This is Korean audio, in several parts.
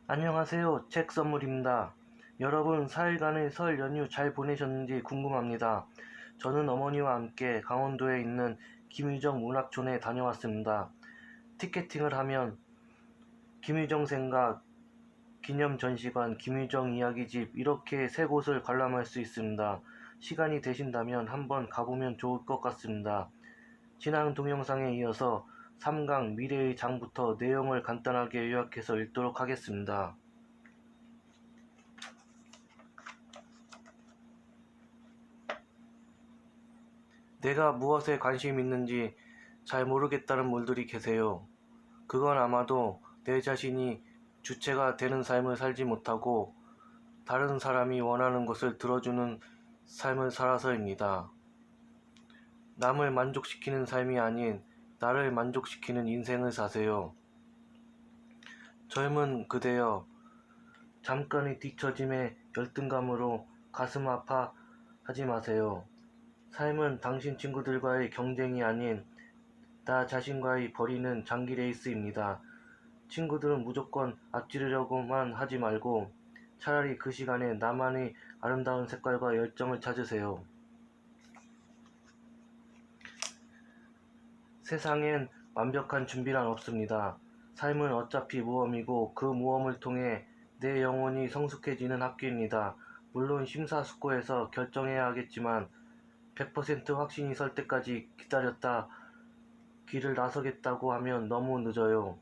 안녕하세요. 책 선물입니다. 여러분 4일간의 설 연휴 잘 보내셨는지 궁금합니다. 저는 어머니와 함께 강원도에 있는 김유정 문학촌에 다녀왔습니다. 티켓팅을 하면 김유정 생각, 기념 전시관, 김유정 이야기집 이렇게 세 곳을 관람할 수 있습니다. 시간이 되신다면 한번 가보면 좋을 것 같습니다. 지난 동영상에 이어서 3강 미래의 장부터 내용을 간단하게 요약해서 읽도록 하겠습니다. 내가 무엇에 관심 있는지 잘 모르겠다는 분들이 계세요. 그건 아마도 내 자신이 주체가 되는 삶을 살지 못하고 다른 사람이 원하는 것을 들어주는 삶을 살아서입니다. 남을 만족시키는 삶이 아닌 나를 만족시키는 인생을 사세요. 젊은 그대여, 잠깐의 뒤처짐에 열등감으로 가슴 아파하지 마세요. 삶은 당신 친구들과의 경쟁이 아닌 나 자신과의 벌이는 장기 레이스입니다. 친구들은 무조건 앞지르려고만 하지 말고 차라리 그 시간에 나만의 아름다운 색깔과 열정을 찾으세요. 세상엔 완벽한 준비란 없습니다. 삶은 어차피 모험이고 그 모험을 통해 내 영혼이 성숙해지는 학교입니다. 물론 심사숙고해서 결정해야 하겠지만 100% 확신이 설 때까지 기다렸다 길을 나서겠다고 하면 너무 늦어요.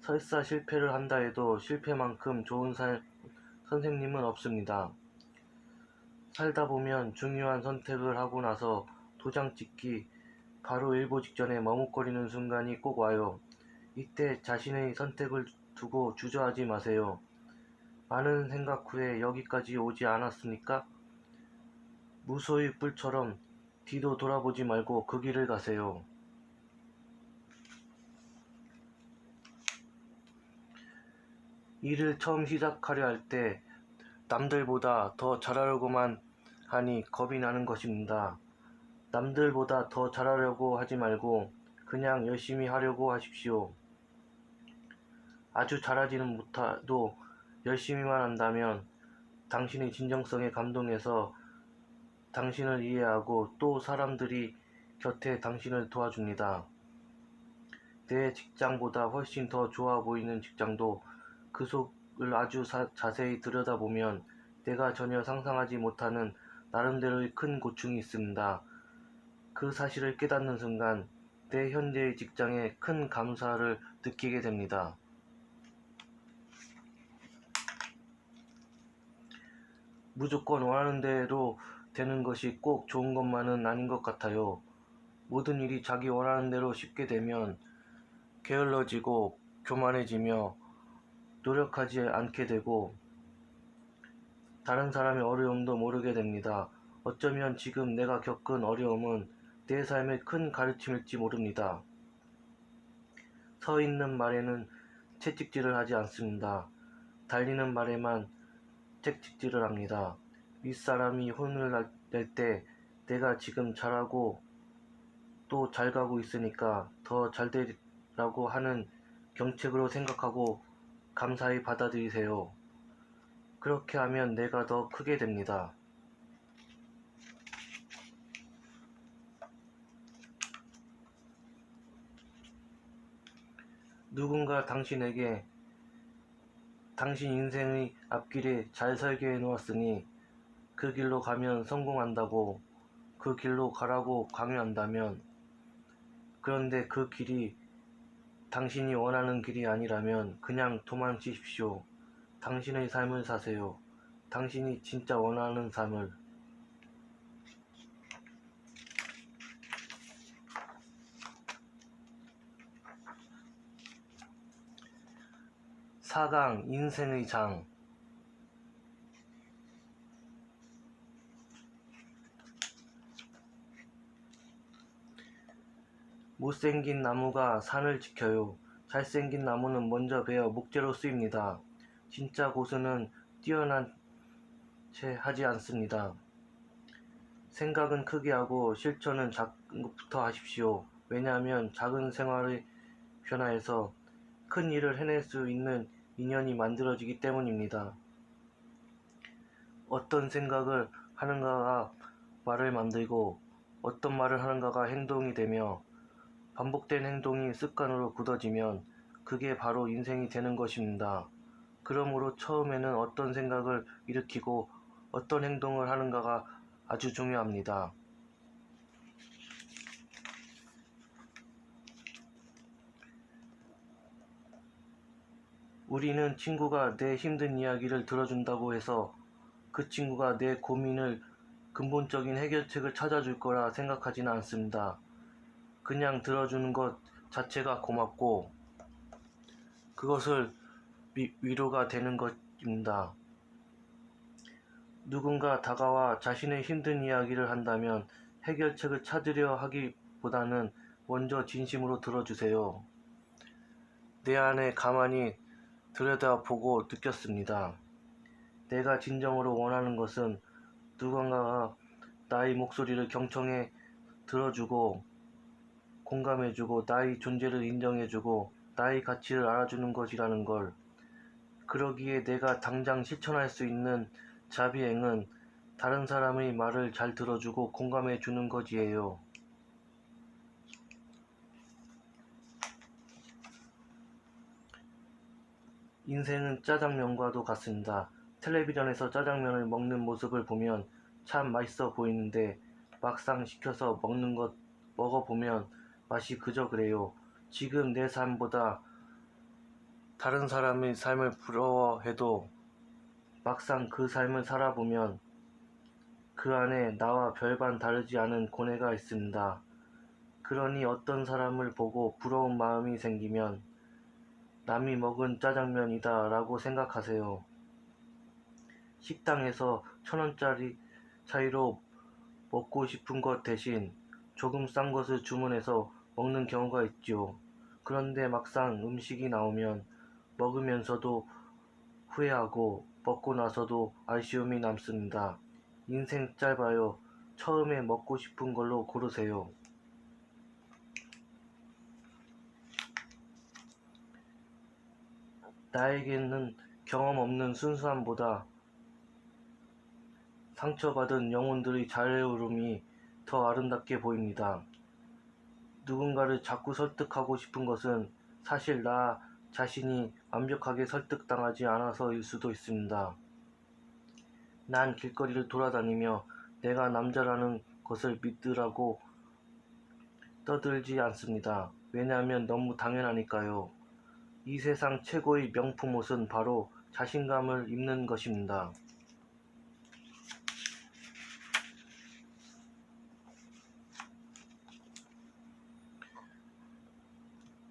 설사 실패를 한다 해도 실패만큼 좋은 선생님은 없습니다. 살다 보면 중요한 선택을 하고 나서 도장 찍기 바로 일보 직전에 머뭇거리는 순간이 꼭 와요. 이때 자신의 선택을 두고 주저하지 마세요. 많은 생각 후에 여기까지 오지 않았습니까? 무소의 뿔처럼 뒤도 돌아보지 말고 그 길을 가세요. 일을 처음 시작하려 할 때 남들보다 더 잘하려고만 하니 겁이 나는 것입니다. 남들보다 더 잘하려고 하지 말고 그냥 열심히 하려고 하십시오. 아주 잘하지는 못해도 열심히만 한다면 당신의 진정성에 감동해서 당신을 이해하고 또 사람들이 곁에 당신을 도와줍니다. 내 직장보다 훨씬 더 좋아 보이는 직장도 그 속을 아주 자세히 들여다보면 내가 전혀 상상하지 못하는 나름대로의 큰 고충이 있습니다. 그 사실을 깨닫는 순간 내 현재의 직장에 큰 감사를 느끼게 됩니다. 무조건 원하는 대로 되는 것이 꼭 좋은 것만은 아닌 것 같아요. 모든 일이 자기 원하는 대로 쉽게 되면 게을러지고 교만해지며 노력하지 않게 되고 다른 사람의 어려움도 모르게 됩니다. 어쩌면 지금 내가 겪은 어려움은 내 삶의 큰 가르침일지 모릅니다. 서 있는 말에는 채찍질을 하지 않습니다. 달리는 말에만 채찍질을 합니다. 윗사람이 혼을 낼 때 내가 지금 잘하고 또 잘 가고 있으니까 더 잘되라고 하는 경책으로 생각하고 감사히 받아들이세요. 그렇게 하면 내가 더 크게 됩니다. 누군가 당신에게 당신 인생의 앞길에 잘 설계해 놓았으니 그 길로 가면 성공한다고 그 길로 가라고 강요한다면 그런데 그 길이 당신이 원하는 길이 아니라면 그냥 도망치십시오. 당신의 삶을 사세요. 당신이 진짜 원하는 삶을. 4강 인생의 장. 못생긴 나무가 산을 지켜요. 잘생긴 나무는 먼저 베어 목재로 쓰입니다. 진짜 고수는 뛰어난 채 하지 않습니다. 생각은 크게 하고 실천은 작은 것부터 하십시오. 왜냐하면 작은 생활의 변화에서 큰 일을 해낼 수 있는 인연이 만들어지기 때문입니다. 어떤 생각을 하는가가 말을 만들고 어떤 말을 하는가가 행동이 되며 반복된 행동이 습관으로 굳어지면 그게 바로 인생이 되는 것입니다. 그러므로 처음에는 어떤 생각을 일으키고 어떤 행동을 하는가가 아주 중요합니다. 우리는 친구가 내 힘든 이야기를 들어준다고 해서 그 친구가 내 고민을 근본적인 해결책을 찾아줄 거라 생각하지는 않습니다. 그냥 들어주는 것 자체가 고맙고 그것을 위로가 되는 것입니다. 누군가 다가와 자신의 힘든 이야기를 한다면 해결책을 찾으려 하기보다는 먼저 진심으로 들어주세요. 내 안에 가만히 들여다보고 느꼈습니다. 내가 진정으로 원하는 것은 누군가가 나의 목소리를 경청해 들어주고 공감해주고 나의 존재를 인정해주고 나의 가치를 알아주는 것이라는 걸. 그러기에 내가 당장 실천할 수 있는 자비행은 다른 사람의 말을 잘 들어주고 공감해주는 것이에요. 인생은 짜장면과도 같습니다. 텔레비전에서 짜장면을 먹는 모습을 보면 참 맛있어 보이는데 막상 시켜서 먹어보면 맛이 그저 그래요. 지금 내 삶보다 다른 사람의 삶을 부러워해도 막상 그 삶을 살아보면 그 안에 나와 별반 다르지 않은 고뇌가 있습니다. 그러니 어떤 사람을 보고 부러운 마음이 생기면 남이 먹은 짜장면이다 라고 생각하세요. 식당에서 1,000원짜리 차이로 먹고 싶은 것 대신 조금 싼 것을 주문해서 먹는 경우가 있죠. 그런데 막상 음식이 나오면 먹으면서도 후회하고 먹고 나서도 아쉬움이 남습니다. 인생 짧아요. 처음에 먹고 싶은 걸로 고르세요. 나에게는 경험 없는 순수함보다 상처받은 영혼들의 자애로움이 더 아름답게 보입니다. 누군가를 자꾸 설득하고 싶은 것은 사실 나 자신이 완벽하게 설득당하지 않아서일 수도 있습니다. 난 길거리를 돌아다니며 내가 남자라는 것을 믿으라고 떠들지 않습니다. 왜냐하면 너무 당연하니까요. 이 세상 최고의 명품 옷은 바로 자신감을 입는 것입니다.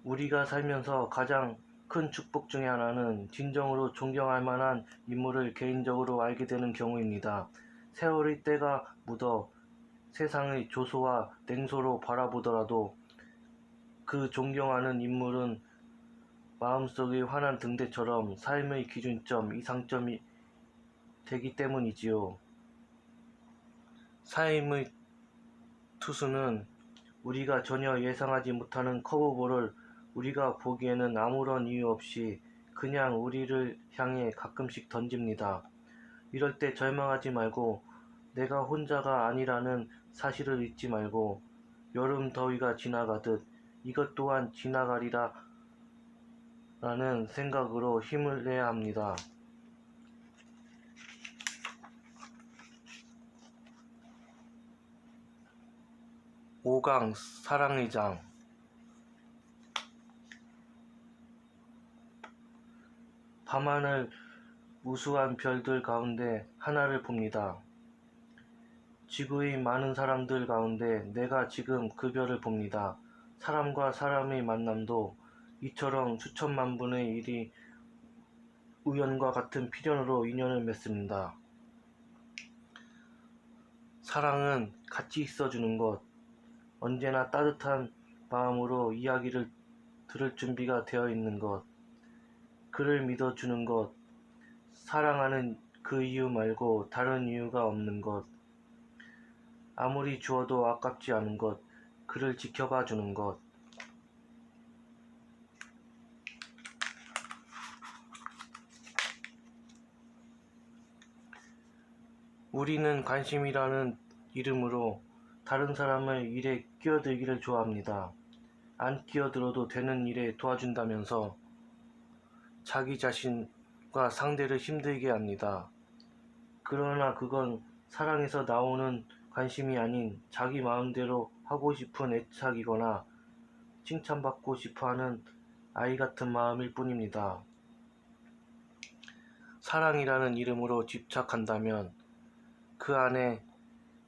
우리가 살면서 가장 큰 축복 중에 하나는 진정으로 존경할 만한 인물을 개인적으로 알게 되는 경우입니다. 세월의 때가 묻어 세상의 조소와 냉소로 바라보더라도 그 존경하는 인물은 마음속의 환한 등대처럼 삶의 기준점, 이상점이 되기 때문이지요. 삶의 투수는 우리가 전혀 예상하지 못하는 커브볼을 우리가 보기에는 아무런 이유 없이 그냥 우리를 향해 가끔씩 던집니다. 이럴 때 절망하지 말고 내가 혼자가 아니라는 사실을 잊지 말고 여름 더위가 지나가듯 이것 또한 지나가리라 라는 생각으로 힘을 내야 합니다. 오강 사랑의 장. 밤하늘 무수한 별들 가운데 하나를 봅니다. 지구의 많은 사람들 가운데 내가 지금 그 별을 봅니다. 사람과 사람의 만남도 이처럼 수천만 분의 일이 우연과 같은 필연으로 인연을 맺습니다. 사랑은 같이 있어주는 것, 언제나 따뜻한 마음으로 이야기를 들을 준비가 되어 있는 것, 그를 믿어주는 것, 사랑하는 그 이유 말고 다른 이유가 없는 것, 아무리 주어도 아깝지 않은 것, 그를 지켜봐 주는 것. 우리는 관심이라는 이름으로 다른 사람의 일에 끼어들기를 좋아합니다. 안 끼어들어도 되는 일에 도와준다면서 자기 자신과 상대를 힘들게 합니다. 그러나 그건 사랑에서 나오는 관심이 아닌 자기 마음대로 하고 싶은 애착이거나 칭찬받고 싶어하는 아이 같은 마음일 뿐입니다. 사랑이라는 이름으로 집착한다면 그 안에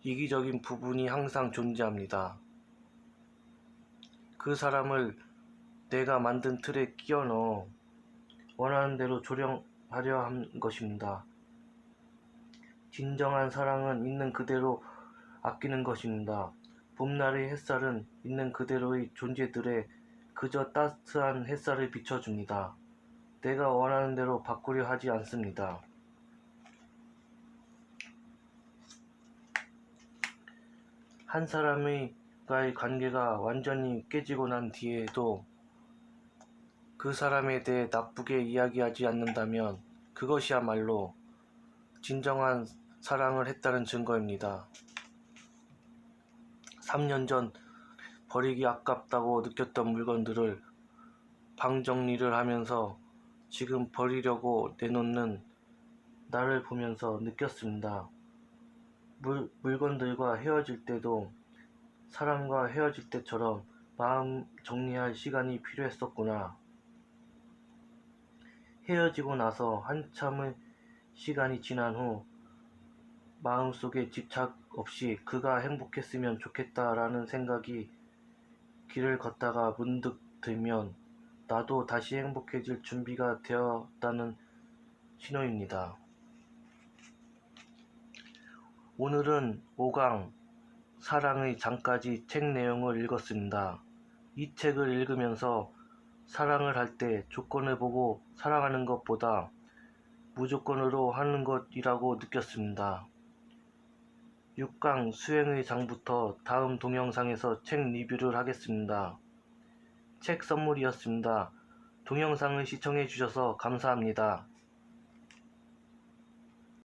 이기적인 부분이 항상 존재합니다. 그 사람을 내가 만든 틀에 끼워 넣어 원하는 대로 조령하려 한 것입니다. 진정한 사랑은 있는 그대로 아끼는 것입니다. 봄날의 햇살은 있는 그대로의 존재들에 그저 따스한 햇살을 비춰줍니다. 내가 원하는 대로 바꾸려 하지 않습니다. 한 사람과의 관계가 완전히 깨지고 난 뒤에도 그 사람에 대해 나쁘게 이야기하지 않는다면 그것이야말로 진정한 사랑을 했다는 증거입니다. 3년 전 버리기 아깝다고 느꼈던 물건들을 방 정리를 하면서 지금 버리려고 내놓는 나를 보면서 느꼈습니다. 물건들과 헤어질 때도 사람과 헤어질 때처럼 마음 정리할 시간이 필요했었구나. 헤어지고 나서 한참의 시간이 지난 후 마음속에 집착 없이 그가 행복했으면 좋겠다라는 생각이 길을 걷다가 문득 들면 나도 다시 행복해질 준비가 되었다는 신호입니다. 오늘은 5강 사랑의 장까지 책 내용을 읽었습니다. 이 책을 읽으면서 사랑을 할 때 조건을 보고 사랑하는 것보다 무조건으로 하는 것이라고 느꼈습니다. 6강 수행의 장부터 다음 동영상에서 책 리뷰를 하겠습니다. 책 선물이었습니다. 동영상을 시청해 주셔서 감사합니다.